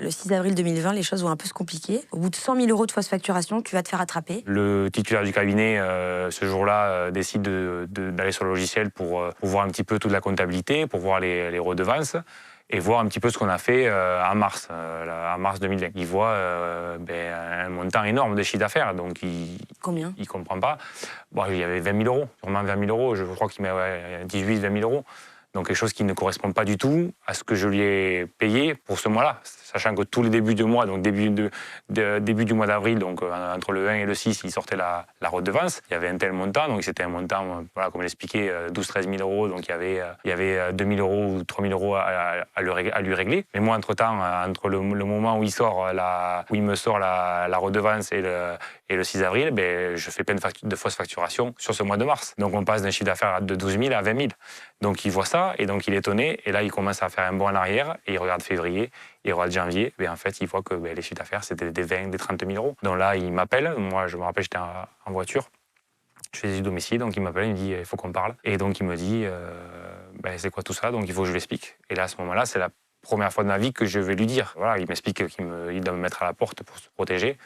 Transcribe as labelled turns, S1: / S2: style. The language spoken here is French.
S1: Le 6 avril 2020, les choses vont un peu se compliquer. Au bout de 100 000 € de fausse facturation, tu vas te faire attraper.
S2: Le titulaire du cabinet, ce jour-là, décide d'aller sur le logiciel pour voir un petit peu toute la comptabilité, pour voir les redevances et voir un petit peu ce qu'on a fait en mars 2020. Il voit un montant énorme de chiffre d'affaires, donc
S1: Combien?
S2: Il ne comprend pas. Bon, il y avait 20 000 €, sûrement 20 000 €, je crois qu'il met 18 000, 20 000 €. Donc quelque chose qui ne correspond pas du tout à ce que je lui ai payé pour ce mois-là, sachant que tous les débuts de mois, donc début du mois d'avril, donc entre le 1 et le 6, il sortait la redevance. Il y avait un tel montant, donc c'était un montant, voilà, comme l'expliquait, 12 000 – 13 000 €, donc il y avait 2 000 € ou 3 000 € à lui régler. Mais moi, entre-temps, entre le moment où il me sort la redevance et le 6 avril, je fais plein de fausses facturations sur ce mois de mars. Donc on passe d'un chiffre d'affaires de 12 000 à 20 000. Donc il voit ça, et donc il est étonné, et là il commence à faire un bond en arrière, et il regarde février, il regarde janvier, et en fait il voit que les chiffres d'affaires c'était des 20 000, des 30 000 €. Donc là il m'appelle, moi je me rappelle j'étais en voiture, je faisais du domicile, donc il m'appelle, il me dit il faut qu'on parle. Et donc il me dit c'est quoi tout ça, donc il faut que je lui explique. Et là à ce moment-là c'est la première fois de ma vie que je vais lui dire. Voilà, il m'explique qu'il doit me mettre à la porte pour se protéger.